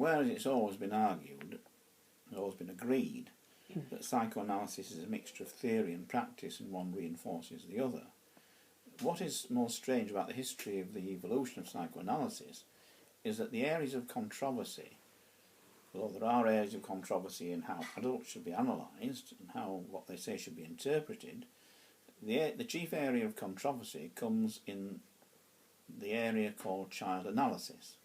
whereas it's always been argued, always been agreed, that psychoanalysis is a mixture of theory and practice and one reinforces the other. What is most strange about the history of the evolution of psychoanalysis is that the areas of controversy, although there are areas of controversy in how adults should be analysed and how what they say should be interpreted, the chief area of controversy comes in the area called child analysis.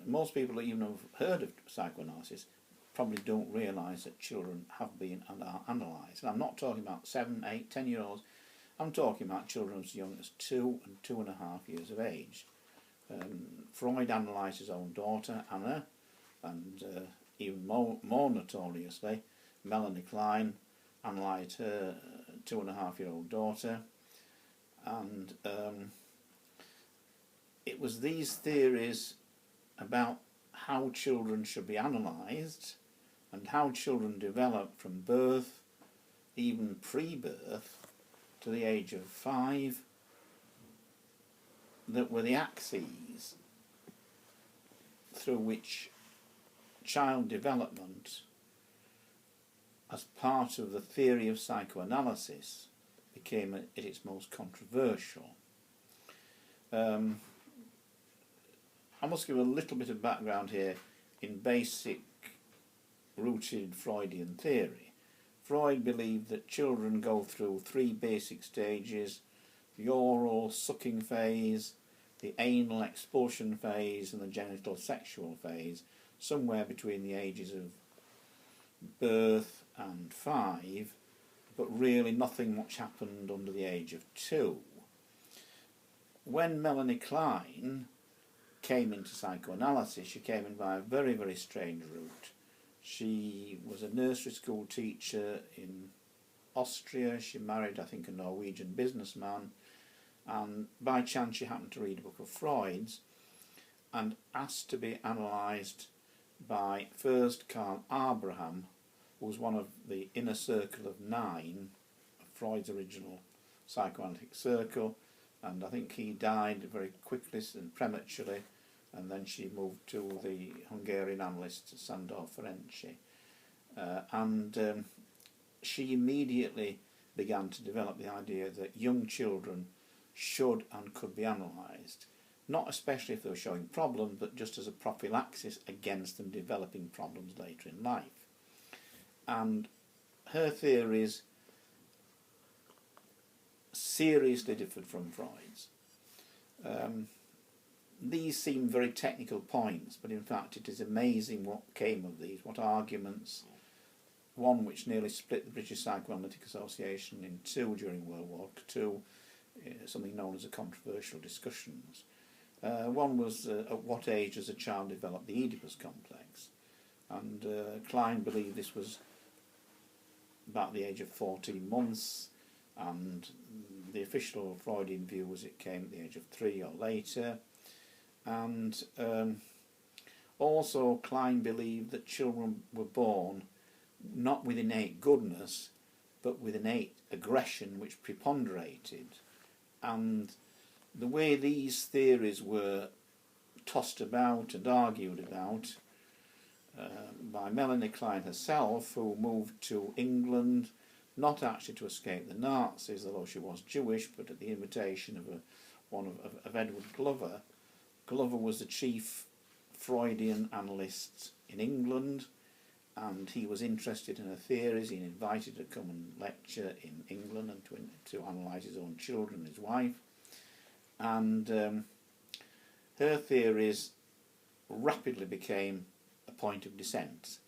Most people that even have heard of psychoanalysis probably don't realise that children have been and are analysed. And I'm not talking about 7, 8, 10-year-olds. I'm talking about children as young as 2 and 2.5 years of age. Freud analysed his own daughter, Anna, and even more notoriously, Melanie Klein analysed her 2.5-year-old daughter. And it was these theories about how children should be analysed and how children develop from birth, even pre-birth, to the age of 5, that were the axes through which child development, as part of the theory of psychoanalysis, became at its most controversial. I must give a little bit of background here in basic rooted Freudian theory. Freud believed that children go through 3 basic stages: the oral sucking phase, the anal expulsion phase and the genital sexual phase, somewhere between the ages of birth and 5, but really nothing much happened under the age of 2. When Melanie Klein came into psychoanalysis, she came in by a very, very strange route. She was a nursery school teacher in Austria. She married, I think, a Norwegian businessman, and by chance she happened to read a book of Freud's and asked to be analysed by first Carl Abraham, who was one of the inner circle of 9 of Freud's original psychoanalytic circle, and I think he died very quickly and prematurely, and then she moved to the Hungarian analyst Sándor Ferenczi. She immediately began to develop the idea that young children should and could be analysed, not especially if they were showing problems, but just as a prophylaxis against them developing problems later in life. And her theories seriously differed from Freud's. These seem very technical points, but in fact it is amazing what came of these, what arguments, one which nearly split the British Psychoanalytic Association in 2 during World War II, something known as the controversial discussions. One was at what age does a child develop the Oedipus complex, and Klein believed this was about the age of 14 months, and the official Freudian view was it came at the age of 3 or later. And also Klein believed that children were born not with innate goodness, but with innate aggression which preponderated. And the way these theories were tossed about and argued about by Melanie Klein herself, who moved to England, not actually to escape the Nazis, although she was Jewish, but at the invitation of Edward Glover. Glover was the chief Freudian analyst in England, and he was interested in her theories. He invited her to come and lecture in England and to analyse his own children and his wife. And her theories rapidly became a point of dissent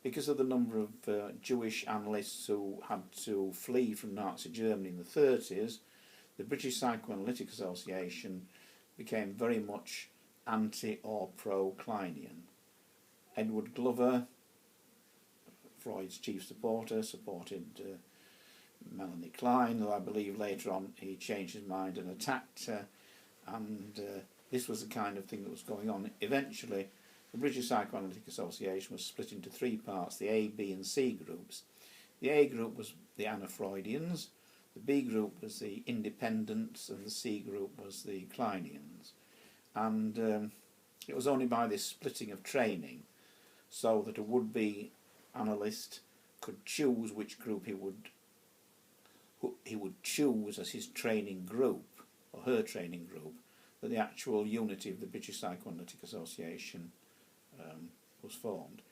because of the number of Jewish analysts who had to flee from Nazi Germany in the 30s. The British Psychoanalytic Association became very much anti or pro-Kleinian. Edward Glover, Freud's chief supporter, supported Melanie Klein, though I believe later on he changed his mind and attacked her, and this was the kind of thing that was going on. Eventually the British Psychoanalytic Association was split into 3 parts, the A, B and C groups. The A group was the Anna-Freudians, the B group was the Independents, and the C group was the Kleinians. And It was only by this splitting of training, so that a would-be analyst could choose which group he would choose as his training group, or her training group, that the actual unity of the British Psychoanalytic Association was formed.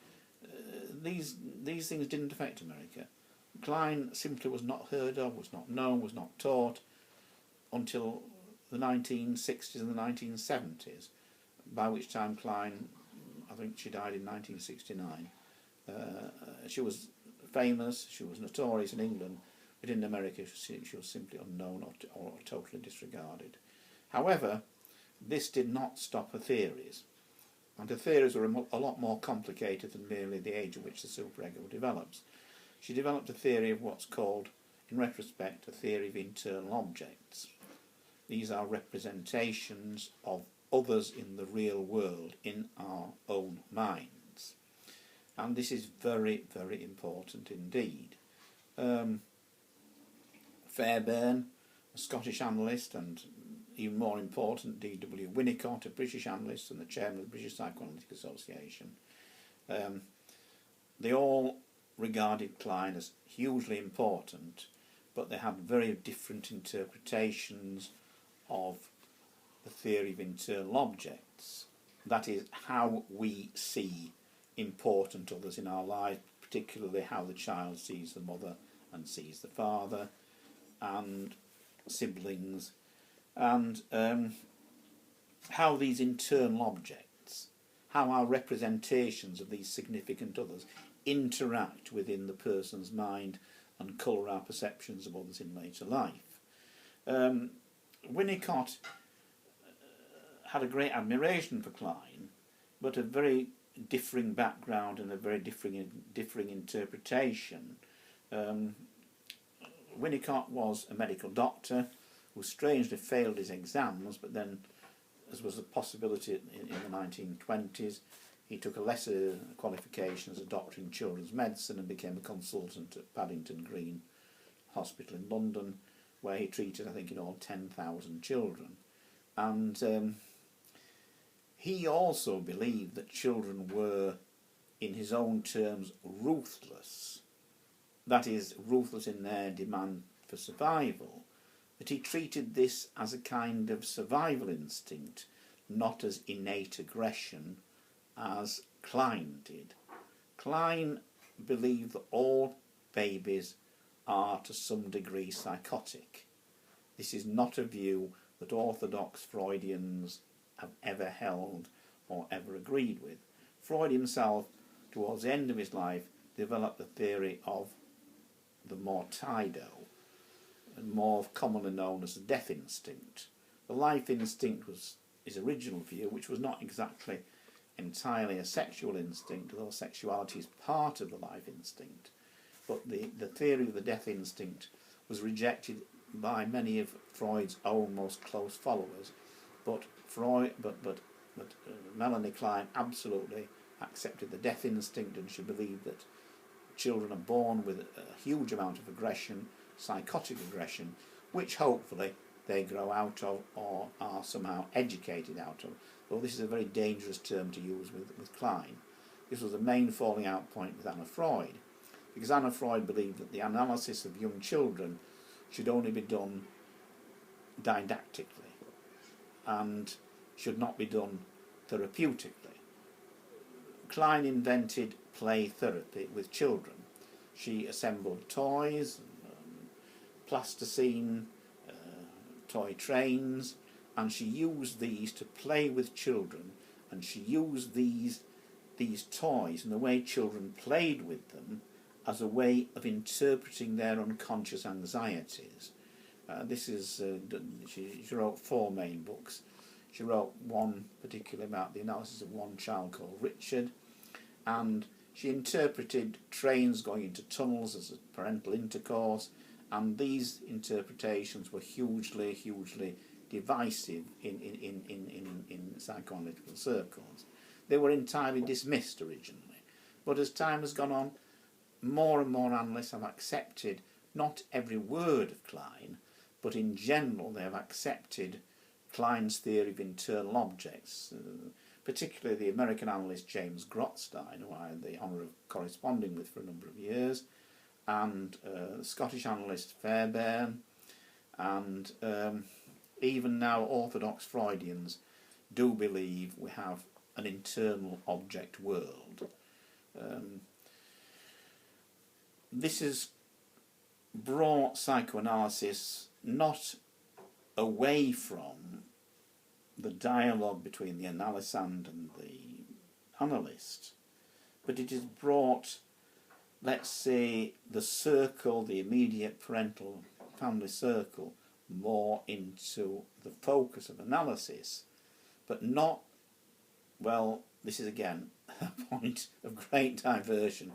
These things didn't affect America. Klein simply was not heard of, was not known, was not taught until the 1960s and the 1970s, by which time Klein, I think she died in 1969, she was famous, she was notorious in England, but in America she was simply unknown or totally disregarded. However, this did not stop her theories, and her theories were a lot more complicated than merely the age at which the superego develops. She developed a theory of what's called, in retrospect, a theory of internal objects. These are representations of others in the real world, in our own minds. And this is very, very important indeed. Fairbairn, a Scottish analyst, and even more important, D.W. Winnicott, a British analyst and the chairman of the British Psychoanalytic Association, they all regarded Klein as hugely important, but they had very different interpretations of the theory of internal objects. That is, how we see important others in our life, particularly how the child sees the mother and sees the father, and siblings, and how these internal objects, how our representations of these significant others interact within the person's mind and colour our perceptions of others in later life. Winnicott had a great admiration for Klein, but a very differing background and a very differing interpretation. Winnicott was a medical doctor who strangely failed his exams, but then, as was a possibility in the 1920s, he took a lesser qualification as a doctor in children's medicine and became a consultant at Paddington Green Hospital in London, where he treated, I think, in all 10,000 children. And he also believed that children were, in his own terms, ruthless. That is, ruthless in their demand for survival, that he treated this as a kind of survival instinct, not as innate aggression, as Klein did. Klein believed that all babies are to some degree psychotic. This is not a view that orthodox Freudians have ever held or ever agreed with. Freud himself, towards the end of his life, developed the theory of the mortido, and more commonly known as the death instinct. The life instinct was his original view, which was not exactly entirely a sexual instinct, although sexuality is part of the life instinct. But the theory of the death instinct was rejected by many of Freud's own most close followers. But Melanie Klein absolutely accepted the death instinct, and she believed that children are born with a huge amount of aggression, psychotic aggression, which hopefully they grow out of or are somehow educated out of. Though this is a very dangerous term to use with Klein. This was the main falling out point with Anna Freud, because Anna Freud believed that the analysis of young children should only be done didactically and should not be done therapeutically. Klein invented play therapy with children. She assembled toys, plasticine, toy trains, and she used these to play with children, and she used these toys and the way children played with them as a way of interpreting their unconscious anxieties. She wrote 4 main books. She wrote one particularly about the analysis of one child called Richard, and she interpreted trains going into tunnels as a parental intercourse, and these interpretations were hugely divisive in psychoanalytical circles. They were entirely dismissed originally, but as time has gone on, more and more analysts have accepted not every word of Klein, but in general they have accepted Klein's theory of internal objects, particularly the American analyst James Grotstein, who I had the honour of corresponding with for a number of years, and the Scottish analyst Fairbairn, and even now orthodox Freudians do believe we have an internal object world. This has brought psychoanalysis not away from the dialogue between the analysand and the analyst, but it has brought, let's say, the circle, the immediate parental family circle, more into the focus of analysis, but not, well, this is again a point of great diversion,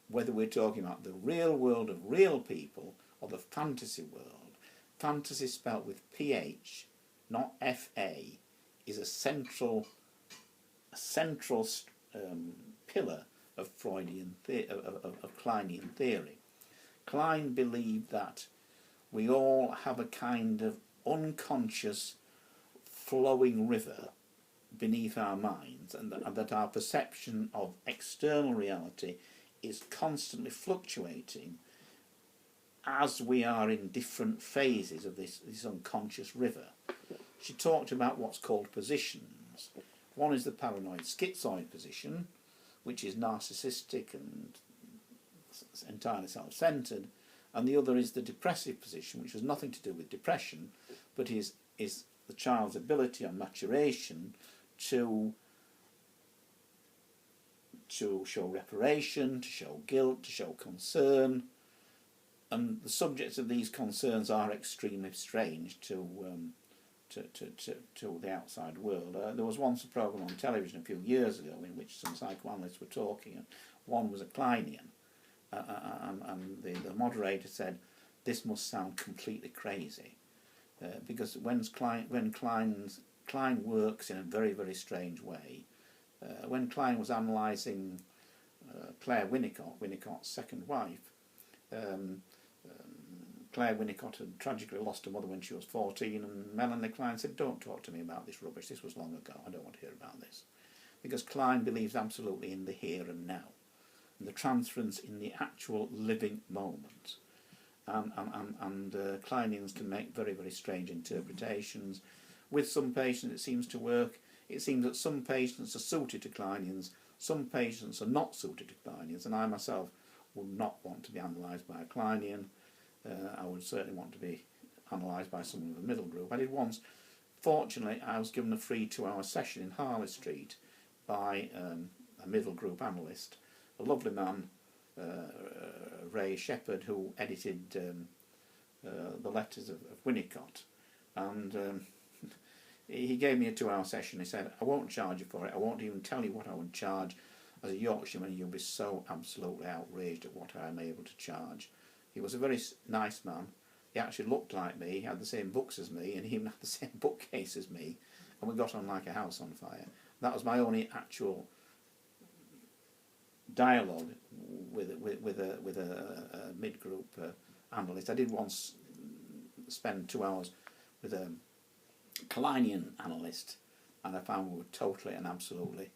whether we're talking about the real world of real people or the fantasy world. Fantasy spelt with PH, not FA, is a central pillar of Freudian of Kleinian theory. Klein believed that we all have a kind of unconscious flowing river beneath our minds, and that our perception of external reality is constantly fluctuating as we are in different phases of this unconscious river. She talked about what's called positions. One is the paranoid schizoid position, which is narcissistic and entirely self-centred, and the other is the depressive position, which has nothing to do with depression, but is the child's ability on maturation to show reparation, to show guilt, to show concern, and the subjects of these concerns are extremely strange to the outside world. There was once a programme on television a few years ago in which some psychoanalysts were talking, and one was a Kleinian, and the moderator said, "This must sound completely crazy," because when Klein works in a very, very strange way. When Klein was analysing Claire Winnicott, Winnicott's second wife, Claire Winnicott had tragically lost her mother when she was 14, and Melanie Klein said, "Don't talk to me about this rubbish, this was long ago, I don't want to hear about this." Because Klein believes absolutely in the here and now, and the transference in the actual living moment. And Kleinians can make very, very strange interpretations. With some patients it seems to work. It seems that some patients are suited to Kleinians, some patients are not suited to Kleinians, and I myself would not want to be analysed by a Kleinian. I would certainly want to be analysed by someone of the middle group. I did once, fortunately, I was given a free 2-hour session in Harley Street by a middle group analyst, a lovely man, Ray Shepherd, who edited the letters of Winnicott, and he gave me a 2-hour session. He said, "I won't charge you for it, I won't even tell you what I would charge. As a Yorkshireman, you'll be so absolutely outraged at what I am able to charge." He was a very nice man. He actually looked like me, he had the same books as me, and he even had the same bookcase as me, and we got on like a house on fire. That was my only actual dialogue with a mid-group analyst. I did once spend 2 hours with a Kleinian analyst, and I found we were totally and absolutely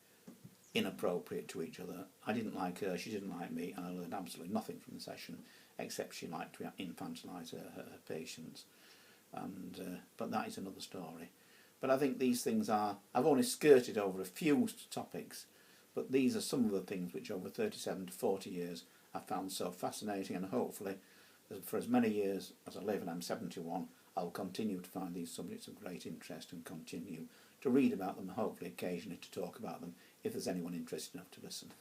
inappropriate to each other. I didn't like her, she didn't like me, and I learned absolutely nothing from the session, except she liked to infantilise her patients. But that is another story. But I think these things are, I've only skirted over a few topics, but these are some of the things which over 37 to 40 years I've found so fascinating, and hopefully for as many years as I live, and I'm 71, I'll continue to find these subjects of great interest and continue to read about them, and hopefully occasionally to talk about them if there's anyone interested enough to listen.